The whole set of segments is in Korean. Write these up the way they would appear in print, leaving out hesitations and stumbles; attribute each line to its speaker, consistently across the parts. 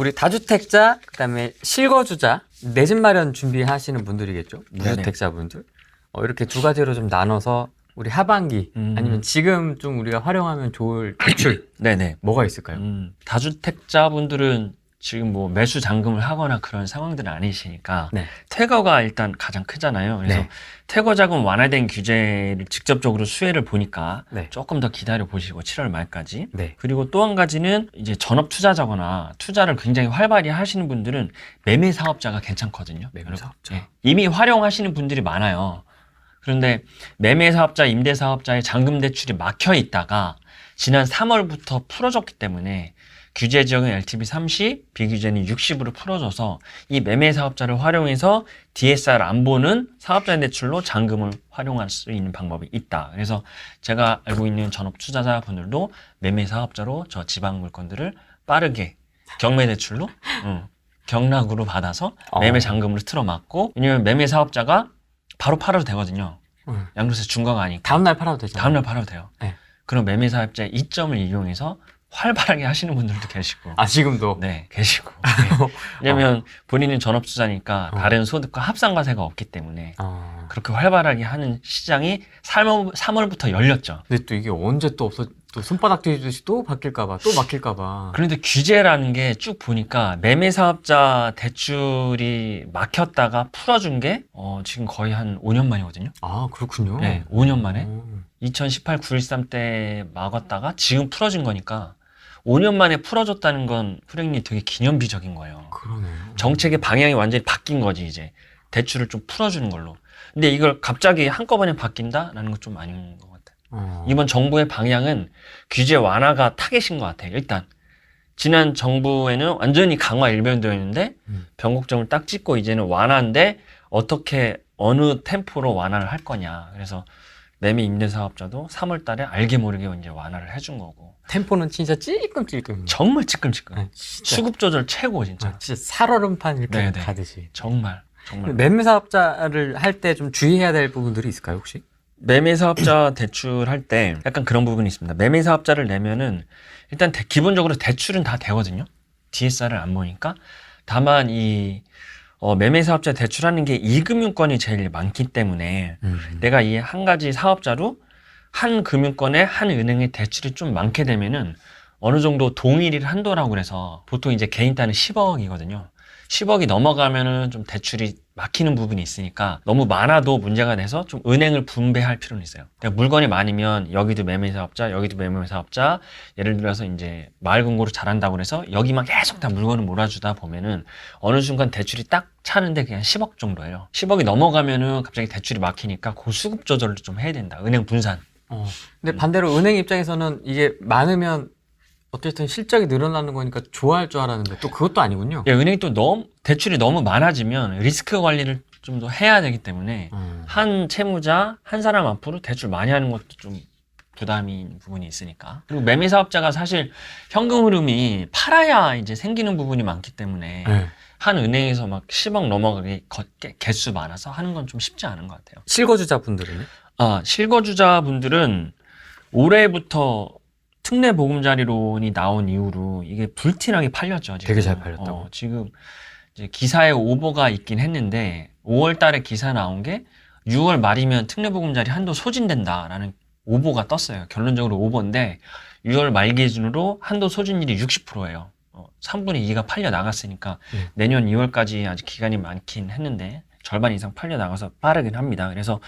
Speaker 1: 우리 다주택자, 그다음에 실거주자, 내 집 마련 준비하시는 분들이겠죠. 무주택자분들. 이렇게 두 가지로 좀 나눠서 우리 하반기 아니면 지금 좀 우리가 활용하면 좋을 대출
Speaker 2: 네네.
Speaker 1: 뭐가 있을까요?
Speaker 2: 다주택자분들은 지금 뭐 매수 잔금을 하거나 그런 상황들은 아니시니까
Speaker 1: 네.
Speaker 2: 퇴거가 일단 가장 크잖아요. 그래서
Speaker 1: 네.
Speaker 2: 퇴거 자금 완화된 규제를 직접적으로 수혜를 보니까
Speaker 1: 네.
Speaker 2: 조금 더 기다려 보시고 7월 말까지.
Speaker 1: 네.
Speaker 2: 그리고 또 한 가지는 이제 전업 투자자거나 투자를 굉장히 활발히 하시는 분들은 매매 사업자가 괜찮거든요.
Speaker 1: 매매 사업자.
Speaker 2: 네. 이미 활용하시는 분들이 많아요. 그런데 매매 사업자, 임대 사업자의 잔금 대출이 막혀 있다가 지난 3월부터 풀어졌기 때문에 규제 지역은 LTV 30, 비규제는 60으로 풀어져서 이 매매 사업자를 활용해서 DSR 안 보는 사업자 대출로 잔금을 활용할 수 있는 방법이 있다. 그래서 제가 알고 있는 전업 투자자분들도 매매 사업자로 저 지방 물건들을 빠르게 경매 대출로 경락으로 받아서 매매 잔금으로 틀어막고, 왜냐면 매매 사업자가 바로 팔아도 되거든요. 양도세 중과가 아니까.
Speaker 1: 다음날 팔아도 되죠.
Speaker 2: 다음날 팔아도 돼요.
Speaker 1: 네.
Speaker 2: 그럼 매매 사업자의 이점을 이용해서 활발하게 하시는 분들도 계시고.
Speaker 1: 아, 지금도?
Speaker 2: 네, 계시고. 네. 왜냐면 본인은 전업투자니까 다른 소득과 합산과세가 없기 때문에 그렇게 활발하게 하는 시장이 3월부터 열렸죠.
Speaker 1: 근데 또 이게 언제 또 또 손바닥 뒤지듯이 또 바뀔까봐, 또 막힐까봐.
Speaker 2: 그런데 규제라는 게 쭉 보니까 매매 사업자 대출이 막혔다가 풀어준 게 지금 거의 한 5년 만이거든요.
Speaker 1: 아, 그렇군요.
Speaker 2: 네, 5년 만에. 2018 9.13 때 막았다가 지금 풀어진 거니까 5년 만에 풀어줬다는 건 후랭님 되게 기념비적인 거예요.
Speaker 1: 그러네요.
Speaker 2: 정책의 방향이 완전히 바뀐 거지, 이제. 대출을 좀 풀어주는 걸로. 근데 이걸 갑자기 한꺼번에 바뀐다라는 건 좀 아닌 것 같아요. 이번 정부의 방향은 규제 완화가 타겟인 것 같아요. 일단 지난 정부에는 완전히 강화 일변도였는데 변곡점을 딱 찍고 이제는 완화인데 어떻게 어느 템포로 완화를 할 거냐. 그래서 매매 임대사업자도 3월 달에 알게 모르게 이제 완화를 해준 거고.
Speaker 1: 템포는 진짜 찔끔찔끔.
Speaker 2: 정말 찌끔찌끔.
Speaker 1: 네, 진짜.
Speaker 2: 수급 조절 최고, 진짜.
Speaker 1: 진짜 살얼음판 이렇게
Speaker 2: 네네.
Speaker 1: 가듯이.
Speaker 2: 정말.
Speaker 1: 매매 사업자를 할 때 좀 주의해야 될 부분들이 있을까요, 혹시?
Speaker 2: 매매 사업자 대출할 때 약간 그런 부분이 있습니다. 매매 사업자를 내면은 일단 기본적으로 대출은 다 되거든요. DSR을 안 보니까. 다만 이 매매 사업자 대출하는 게 이금융권이 제일 많기 때문에 내가 이 한 가지 사업자로 한 금융권에 한 은행의 대출이 좀 많게 되면은 어느 정도 동일일 한도라고 그래서 보통 이제 개인 단은 10억이거든요. 10억이 넘어가면은 좀 대출이 막히는 부분이 있으니까 너무 많아도 문제가 돼서 좀 은행을 분배할 필요는 있어요. 그러니까 물건이 많으면 여기도 매매사업자, 여기도 매매사업자, 예를 들어서 이제 마을 금고로 잘한다고 그래서 여기만 계속 다 물건을 몰아주다 보면은 어느 순간 대출이 딱 차는데 그냥 10억 정도예요. 10억이 넘어가면은 갑자기 대출이 막히니까 그 수급 조절을 좀 해야 된다. 은행 분산.
Speaker 1: 근데 반대로 은행 입장에서는 이게 많으면 어쨌든 실적이 늘어나는 거니까 좋아할 줄 알았는데 또 그것도 아니군요.
Speaker 2: 예, 은행이 또 대출이 너무 많아지면 리스크 관리를 좀 더 해야 되기 때문에 한 채무자, 한 사람 앞으로 대출 많이 하는 것도 좀 부담인 부분이 있으니까. 그리고 매매 사업자가 사실 현금 흐름이 팔아야 이제 생기는 부분이 많기 때문에 한 은행에서 막 10억 넘어가게 개수 많아서 하는 건 좀 쉽지 않은 것 같아요.
Speaker 1: 실거주자분들은요?
Speaker 2: 실거주자분들은 올해부터 특례 보금자리론이 나온 이후로 이게 불티나게 팔렸죠. 지금.
Speaker 1: 되게 잘 팔렸다고.
Speaker 2: 지금 이제 기사에 오보가 있긴 했는데 5월 달에 기사 나온 게 6월 말이면 특례 보금자리 한도 소진된다라는 오보가 떴어요. 결론적으로 오보인데 6월 말 기준으로 한도 소진율이 60%예요. 3분의 2가 팔려 나갔으니까 내년 2월까지 아직 기간이 많긴 했는데 절반 이상 팔려 나가서 빠르긴 합니다. 그래서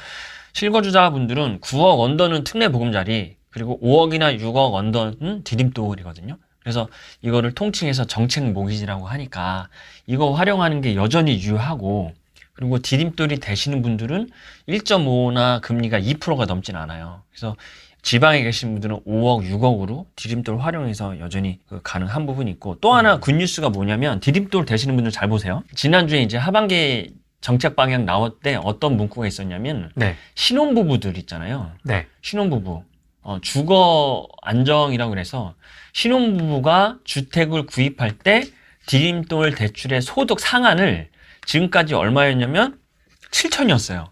Speaker 2: 실거주자분들은 9억 언더는 특례 보금자리, 그리고 5억이나 6억 언더는 디딤돌이거든요. 그래서 이거를 통칭해서 정책 모기지라고 하니까 이거 활용하는 게 여전히 유효하고, 그리고 디딤돌이 되시는 분들은 1.5나 금리가 2%가 넘진 않아요. 그래서 지방에 계신 분들은 5억, 6억으로 디딤돌 활용해서 여전히 가능한 부분이 있고, 또 하나 굿뉴스가 뭐냐면 디딤돌 되시는 분들 잘 보세요. 지난주에 이제 하반기 정책 방향 나올 때 어떤 문구가 있었냐면 신혼부부들 있잖아요. 신혼부부. 주거 안정이라고 그래서 신혼부부가 주택을 구입할 때 디딤돌 대출의 소득 상한을 지금까지 얼마였냐면 7천이었어요.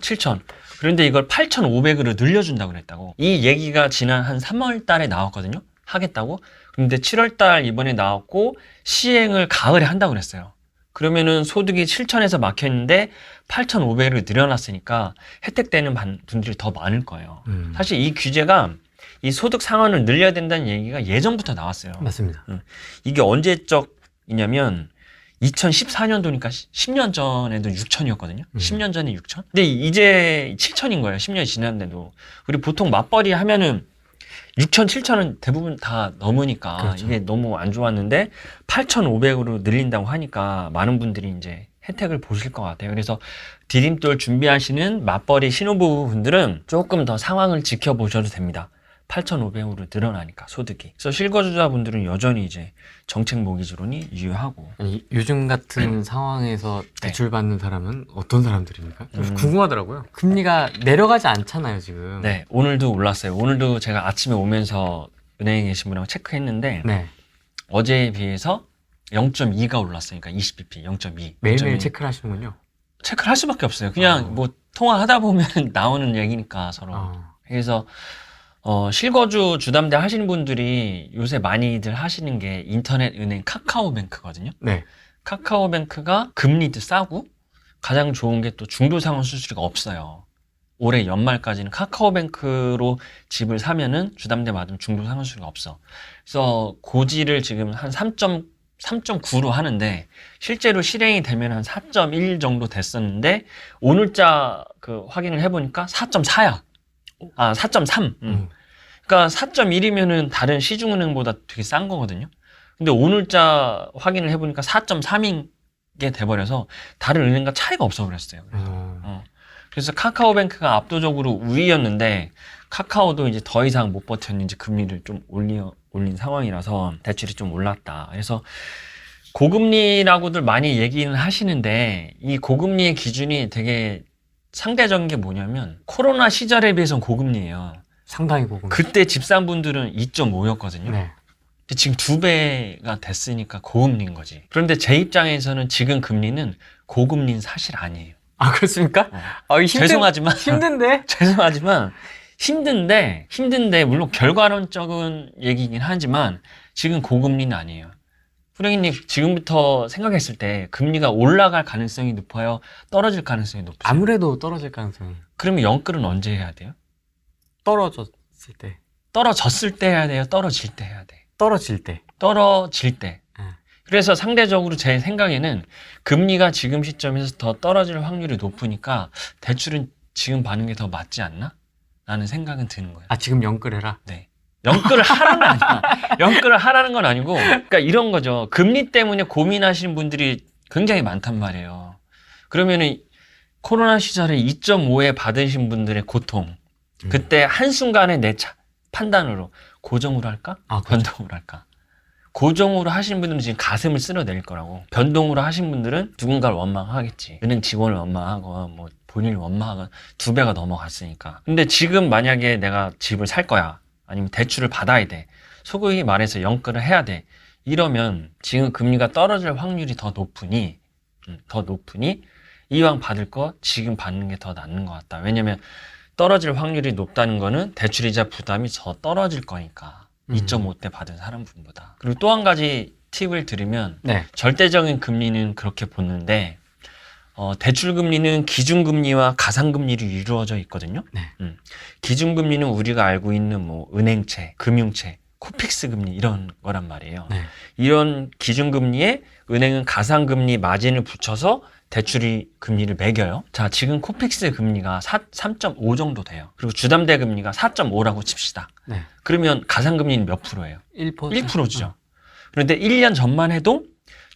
Speaker 2: 7천. 그런데 이걸 8,500으로 늘려준다고 그랬다고. 이 얘기가 지난 한 3월 달에 나왔거든요. 하겠다고. 근데 7월달 이번에 나왔고 시행을 가을에 한다고 그랬어요. 그러면은 소득이 7천에서 막혔는데 8,500으로 늘어났으니까 혜택되는 분들이 더 많을 거예요. 사실 이 규제가 이 소득 상한을 늘려야 된다는 얘기가 예전부터 나왔어요.
Speaker 1: 맞습니다.
Speaker 2: 이게 언제적이냐면 2014년도니까 10년 전에도 6천이었거든요. 10년 전에 6천. 근데 이제 7천인 거예요. 10년이 지났는데도. 우리 보통 맞벌이 하면은 6천, 7천은 대부분 다 넘으니까
Speaker 1: 그렇죠.
Speaker 2: 이게 너무 안 좋았는데 8,500으로 늘린다고 하니까 많은 분들이 이제 혜택을 보실 것 같아요. 그래서 디딤돌 준비하시는 맞벌이 신혼부부 분들은 조금 더 상황을 지켜보셔도 됩니다. 8,500으로 늘어나니까 소득이. 그래서 실거주자분들은 여전히 이제 정책 모기지론이 유효하고.
Speaker 1: 아니, 요즘 같은 상황에서 대출 받는 사람은 어떤 사람들입니까? 좀 궁금하더라고요. 금리가 내려가지 않잖아요, 지금.
Speaker 2: 네, 오늘도 올랐어요. 오늘도 제가 아침에 오면서 은행에 계신 분하고 체크했는데
Speaker 1: 네.
Speaker 2: 어제에 비해서 0.2가 올랐어요. 그러니까 20bp 0.2.
Speaker 1: 매일매일 체크를 하시는군요.
Speaker 2: 체크를 할 수밖에 없어요. 그냥 뭐 통화하다 보면 나오는 얘기니까 서로. 그래서 실거주 주담대 하시는 분들이 요새 많이들 하시는 게 인터넷 은행 카카오뱅크거든요.
Speaker 1: 네.
Speaker 2: 카카오뱅크가 금리도 싸고 가장 좋은 게 또 중도상환 수수료가 없어요. 올해 연말까지는 카카오뱅크로 집을 사면은 주담대 받으면 중도상환 수수료가 없어. 그래서 고지를 지금 한 3.9로 하는데 실제로 실행이 되면 한 4.1 정도 됐었는데 오늘자 그 확인을 해보니까 4.4야. 아, 4.3. 그러니까 4.1이면은 다른 시중은행보다 되게 싼 거거든요. 근데 오늘자 확인을 해보니까 4.3인 게 돼버려서 다른 은행과 차이가 없어 버렸어요. 그래서 카카오뱅크가 압도적으로 우위였는데 카카오도 이제 더 이상 못 버텼는지 금리를 좀 올린 상황이라서 대출이 좀 올랐다. 그래서 고금리라고들 많이 얘기는 하시는데 이 고금리의 기준이 되게 상대적인 게 뭐냐면 코로나 시절에 비해서는 고금리예요.
Speaker 1: 상당히 고금.
Speaker 2: 그때 집산분들은 2.5였거든요.
Speaker 1: 네.
Speaker 2: 근데 지금 2배가 됐으니까 고금리인 거지. 그런데 제 입장에서는 지금 금리는 고금리는 사실 아니에요.
Speaker 1: 아, 그렇습니까?
Speaker 2: 죄송하지만
Speaker 1: 힘든데?
Speaker 2: 죄송하지만 힘든데 물론 결과론적인 얘기긴 하지만 지금 고금리는 아니에요. 후랭이님 지금부터 생각했을 때 금리가 올라갈 가능성이 높아요? 떨어질 가능성이 높아요?
Speaker 1: 아무래도 떨어질 가능성이.
Speaker 2: 그러면 영끌은 언제 해야 돼요?
Speaker 1: 떨어졌을 때.
Speaker 2: 떨어졌을 때 해야 돼요? 떨어질 때 해야 돼?
Speaker 1: 떨어질 때.
Speaker 2: 떨어질 때. 그래서 상대적으로 제 생각에는 금리가 지금 시점에서 더 떨어질 확률이 높으니까 대출은 지금 받는 게 더 맞지 않나? 라는 생각은 드는 거예요.
Speaker 1: 아, 지금 영끌해라?
Speaker 2: 네. 영끌을 하라는 건 아니야. 영끌을 하라는 건 아니고, 그러니까 이런 거죠. 금리 때문에 고민하시는 분들이 굉장히 많단 말이에요. 그러면은 코로나 시절에 2.5에 받으신 분들의 고통, 그때 한순간에 내 판단으로 고정으로 할까? 변동으로 할까? 고정으로 하신 분들은 지금 가슴을 쓸어낼 거라고. 변동으로 하신 분들은 누군가를 원망하겠지. 은행 직원을 원망하고 뭐 본인을 원망하고 2배가 넘어갔으니까. 근데 지금 만약에 내가 집을 살 거야. 아니면 대출을 받아야 돼. 소극이 말해서 영끌을 해야 돼. 이러면 지금 금리가 떨어질 확률이 더 높으니 이왕 받을 거 지금 받는 게 더 낫는 것 같다. 왜냐면 떨어질 확률이 높다는 거는 대출이자 부담이 더 떨어질 거니까. 2.5대 받은 사람분보다. 그리고 또 한 가지 팁을 드리면 절대적인 금리는 그렇게 보는데 대출금리는 기준금리와 가상금리로 이루어져 있거든요. 기준금리는 우리가 알고 있는 뭐 은행채, 금융채, 코픽스 금리 이런 거란 말이에요. 이런 기준금리에 은행은 가상금리 마진을 붙여서 대출이 금리를 매겨요. 자, 지금 코픽스 금리가 3.5 정도 돼요. 그리고 주담대 금리가 4.5라고 칩시다. 그러면 가상금리는 몇 프로예요? 1%죠. 그런데 1년 전만 해도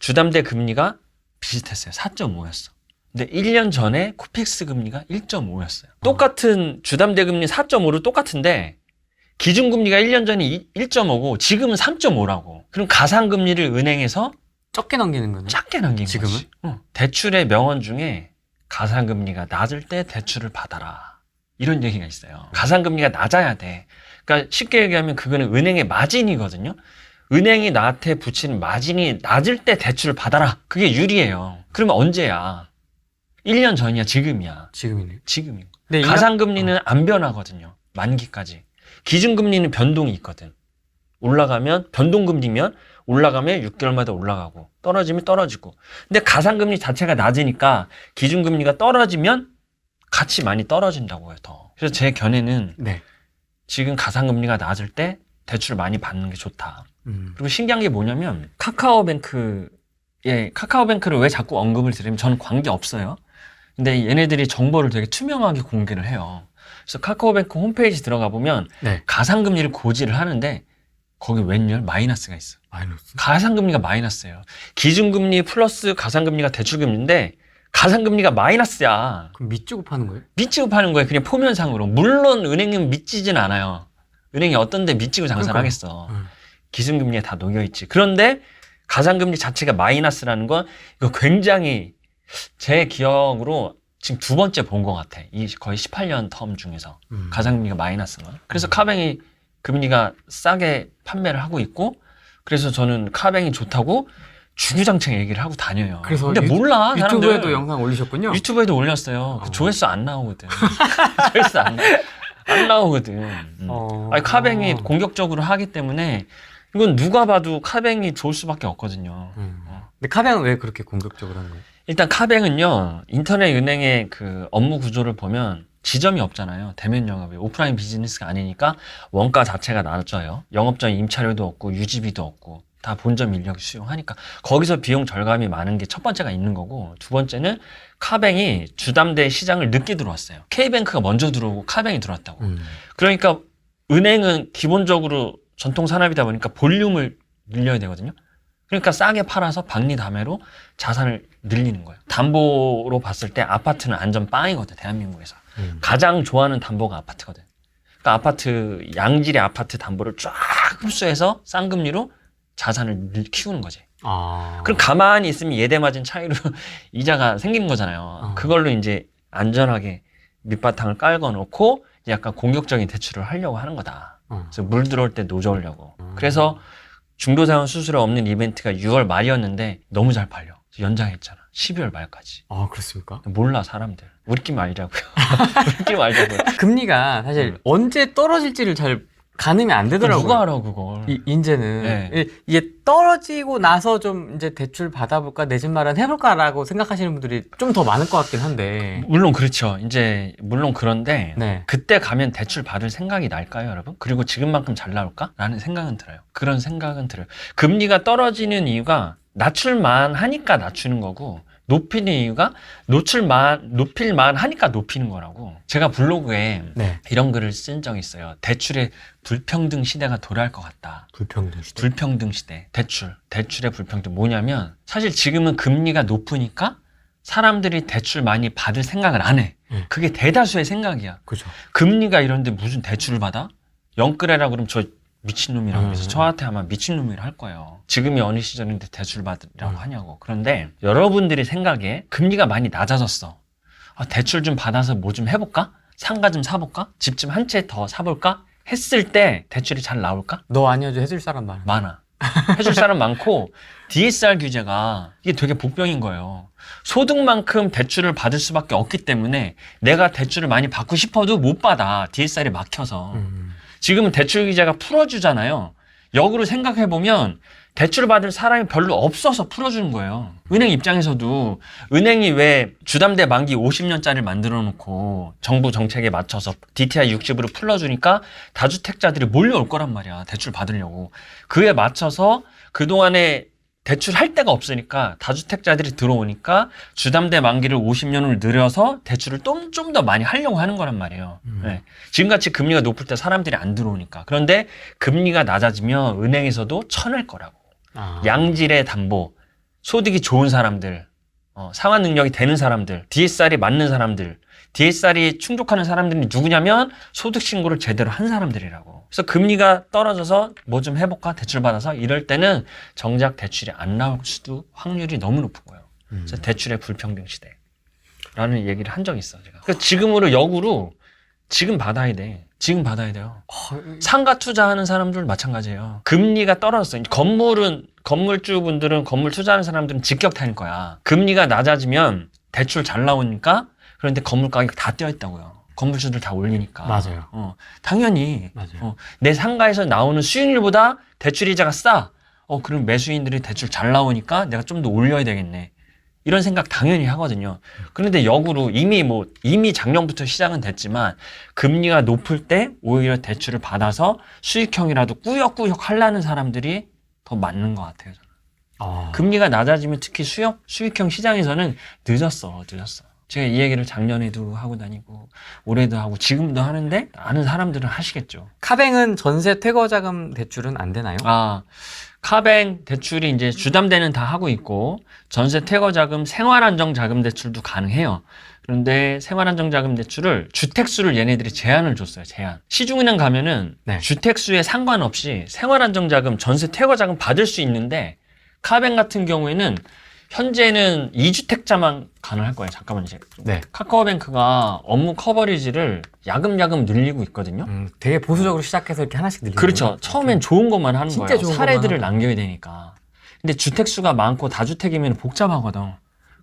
Speaker 2: 주담대 금리가 비슷했어요. 4.5였어. 근데 1년 전에 코픽스 금리가 1.5였어요. 똑같은 주담대 금리 4.5로 똑같은데 기준금리가 1년 전에 1.5고 지금은 3.5라고. 그럼 가상금리를 은행에서
Speaker 1: 적게 넘기는 거네.
Speaker 2: 작게 남긴
Speaker 1: 지금은?
Speaker 2: 거지. 대출의 명언 중에 가상금리가 낮을 때 대출을 받아라. 이런 얘기가 있어요. 가상금리가 낮아야 돼. 그러니까 쉽게 얘기하면 그거는 은행의 마진이거든요. 은행이 나한테 붙이는 마진이 낮을 때 대출을 받아라. 그게 유리해요. 그러면 언제야? 1년 전이야? 지금이야?
Speaker 1: 지금이네.
Speaker 2: 지금인 거야. 가상금리는 안 변하거든요. 만기까지. 기준금리는 변동이 있거든. 올라가면 변동금리면 올라가면 6개월마다 올라가고 떨어지면 떨어지고. 근데 가상금리 자체가 낮으니까 기준금리가 떨어지면 같이 많이 떨어진다고요, 더. 그래서 제 견해는
Speaker 1: 네.
Speaker 2: 지금 가상금리가 낮을 때 대출 많이 받는 게 좋다. 그리고 신기한 게 뭐냐면 카카오뱅크를 왜 자꾸 언급을 드리면 저는 관계 없어요. 근데 얘네들이 정보를 되게 투명하게 공개를 해요. 그래서 카카오뱅크 홈페이지 들어가 보면
Speaker 1: 네.
Speaker 2: 가상금리를 고지를 하는데 거기 웬열 마이너스가 있어.
Speaker 1: 마이너스.
Speaker 2: 가상금리가 마이너스예요. 기준금리 플러스 가상금리가 대출금리인데 가상금리가 마이너스야.
Speaker 1: 그럼 밑주고 파는 거예요?
Speaker 2: 밑지고 파는 거예요. 그냥 표면상으로. 물론 은행은 밑지진 않아요. 은행이 어떤 데 밑지고 장사를 하겠어. 기준금리에 다 녹여있지. 그런데 가상금리 자체가 마이너스라는 건 이거 굉장히 제 기억으로 지금 두 번째 본 것 같아. 이 거의 18년 텀 중에서 가상금리가 마이너스인 거야. 그래서 카뱅이 금리가 싸게 판매를 하고 있고 그래서 저는 카뱅이 좋다고 주구장창 얘기를 하고 다녀요.
Speaker 1: 그래서
Speaker 2: 근데 몰라 사람들.
Speaker 1: 유튜브에도 영상 올리셨군요.
Speaker 2: 유튜브에도 올렸어요. 조회수 안 나오거든. 조회수 안 나오거든. 아니, 카뱅이 공격적으로 하기 때문에 이건 누가 봐도 카뱅이 좋을 수밖에 없거든요.
Speaker 1: 근데 카뱅은 왜 그렇게 공격적으로 하는 거예요?
Speaker 2: 일단 카뱅은요, 인터넷 은행의 그 업무 구조를 보면 지점이 없잖아요. 대면 영업이 오프라인 비즈니스가 아니니까 원가 자체가 낮아요. 영업전 임차료도 없고 유지비도 없고 다 본점 인력 수용하니까 거기서 비용 절감이 많은 게 첫 번째가 있는 거고, 두 번째는 카뱅이 주담대 시장을 늦게 들어왔어요. K뱅크가 먼저 들어오고 카뱅이 들어왔다고. 그러니까 은행은 기본적으로 전통 산업이다 보니까 볼륨을 늘려야 되거든요. 그러니까 싸게 팔아서 박리담회로 자산을 늘리는 거예요. 담보로 봤을 때 아파트는 안전 빵이거든, 대한민국에서. 가장 좋아하는 담보가 아파트거든. 그러니까 아파트, 양질의 아파트 담보를 쫙 흡수해서 싼 금리로 자산을 키우는 거지. 그럼 가만히 있으면 예대마진 차이로 이자가 생기는 거잖아요. 그걸로 이제 안전하게 밑바탕을 깔고 놓고 약간 공격적인 대출을 하려고 하는 거다. 그래서 물 들어올 때 노져오려고. 그래서 중도자원 수수료 없는 이벤트가 6월 말이었는데 너무 잘 팔려. 연장했잖아. 12월 말까지.
Speaker 1: 아, 그렇습니까?
Speaker 2: 몰라, 사람들. 우리끼리 말자고요. 우리끼리 말자고요.
Speaker 1: 금리가 사실 언제 떨어질지를 잘 가늠이 안 되더라고요.
Speaker 2: 누가 알아, 그걸.
Speaker 1: 이제는.
Speaker 2: 네.
Speaker 1: 이게 떨어지고 나서 좀 이제 대출 받아볼까, 내 집 마련 해볼까라고 생각하시는 분들이 좀 더 많을 것 같긴 한데.
Speaker 2: 물론 그렇죠. 이제, 물론 그런데,
Speaker 1: 네.
Speaker 2: 그때 가면 대출 받을 생각이 날까요, 여러분? 그리고 지금만큼 잘 나올까? 라는 생각은 들어요. 그런 생각은 들어요. 금리가 떨어지는 이유가 낮출만 하니까 낮추는 거고, 높이는 이유가 높일만 하니까 높이는 거라고. 제가 블로그에
Speaker 1: 네.
Speaker 2: 이런 글을 쓴 적이 있어요. 대출의 불평등 시대가 돌아올 것 같다.
Speaker 1: 불평등 시대.
Speaker 2: 불평등 시대. 대출의 불평등. 뭐냐면 사실 지금은 금리가 높으니까 사람들이 대출 많이 받을 생각을 안 해. 그게 대다수의 생각이야.
Speaker 1: 그죠.
Speaker 2: 금리가 이런데 무슨 대출을 받아? 영끌해라 그러면 저 미친놈이라고 해서 저한테 아마 미친놈이라 할 거예요. 지금이 어느 시절인데 대출 받으라고 하냐고. 그런데 여러분들이 생각에 금리가 많이 낮아졌어. 대출 좀 받아서 뭐 좀 해볼까? 상가 좀 사볼까? 집 좀 한 채 더 사볼까? 했을 때 대출이 잘 나올까?
Speaker 1: 너 아니어도 해줄 사람 많아.
Speaker 2: 많아. 해줄 사람 많고 DSR 규제가 이게 되게 복병인 거예요. 소득만큼 대출을 받을 수밖에 없기 때문에 내가 대출을 많이 받고 싶어도 못 받아. DSR이 막혀서. 지금은 대출 규제가 풀어주잖아요. 역으로 생각해보면 대출 받을 사람이 별로 없어서 풀어주는 거예요. 은행 입장에서도 은행이 왜 주담대 만기 50년짜리를 만들어 놓고 정부 정책에 맞춰서 DTI 60으로 풀어주니까 다주택자들이 몰려올 거란 말이야. 대출 받으려고. 그에 맞춰서 그동안에 대출할 데가 없으니까 다주택자들이 들어오니까 주담대 만기를 50년을 늘려서 대출을 좀 더 많이 하려고 하는 거란 말이에요. 네. 지금같이 금리가 높을 때 사람들이 안 들어오니까. 그런데 금리가 낮아지면 은행에서도 쳐낼 거라고. 양질의 담보, 소득이 좋은 사람들, 상환 능력이 되는 사람들, DSR이 맞는 사람들, DSR이 충족하는 사람들이 누구냐면 소득 신고를 제대로 한 사람들이라고. 그래서 금리가 떨어져서 뭐 좀 해볼까? 대출 받아서 이럴 때는 정작 대출이 안 나올 수도 확률이 너무 높은 거예요. 그래서 대출의 불평등 시대라는 얘기를 한 적이 있어, 제가. 그러니까 지금으로 역으로 지금 받아야 돼. 지금 받아야 돼요. 상가 투자하는 사람들 마찬가지예요. 금리가 떨어졌어. 건물주분들은 건물 투자하는 사람들은 직격탄일 거야. 금리가 낮아지면 대출 잘 나오니까 그런데 건물 가격 다 뛰어 있다고요. 건물주들 다 올리니까.
Speaker 1: 맞아요.
Speaker 2: 당연히
Speaker 1: 맞아요.
Speaker 2: 내 상가에서 나오는 수익률보다 대출이자가 싸. 그럼 매수인들이 대출 잘 나오니까 내가 좀 더 올려야 되겠네. 이런 생각 당연히 하거든요. 그런데 역으로 이미 작년부터 시작은 됐지만 금리가 높을 때 오히려 대출을 받아서 수익형이라도 꾸역꾸역 하려는 사람들이 더 많은 것 같아요. 저는. 금리가 낮아지면 특히 수익형 시장에서는 늦었어. 제가 이 얘기를 작년에도 하고 다니고 올해도 하고 지금도 하는데 아는 사람들은 하시겠죠.
Speaker 1: 카뱅은 전세 퇴거자금 대출은 안 되나요?
Speaker 2: 카뱅 대출이 이제 주담대는 다 하고 있고 전세 퇴거자금, 생활안정자금 대출도 가능해요. 그런데 생활안정자금 대출을 주택수를 얘네들이 제한을 줬어요. 제한. 시중은행 가면은
Speaker 1: 네.
Speaker 2: 주택수에 상관없이 생활안정자금, 전세 퇴거자금 받을 수 있는데 카뱅 같은 경우에는 현재는 2주택자만 가능할 거예요. 잠깐만 이제.
Speaker 1: 네.
Speaker 2: 카카오뱅크가 업무 커버리지를 야금야금 늘리고 있거든요.
Speaker 1: 되게 보수적으로 시작해서 이렇게 하나씩 늘리는
Speaker 2: 그렇죠.
Speaker 1: 거예요.
Speaker 2: 처음엔 좋은 것만 하는
Speaker 1: 진짜
Speaker 2: 거예요.
Speaker 1: 좋은
Speaker 2: 사례들을
Speaker 1: 것만
Speaker 2: 남겨야 되니까. 근데 주택수가 많고 다주택이면 복잡하거든.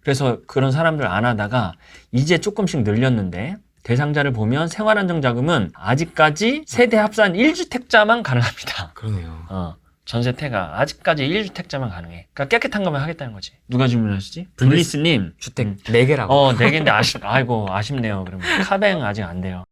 Speaker 2: 그래서 그런 사람들 안 하다가 이제 조금씩 늘렸는데 대상자를 보면 생활안정자금은 아직까지 세대 합산 1주택자만 가능합니다.
Speaker 1: 그러네요.
Speaker 2: 전세태가 아직까지 1주택자만 가능해. 그러니까 깨끗한 것만 하겠다는 거지. 누가 질문하시지? 블리스님.
Speaker 1: 주택 4개라고.
Speaker 2: 4개인데 아쉽네요. 그러면 카뱅 아직 안 돼요.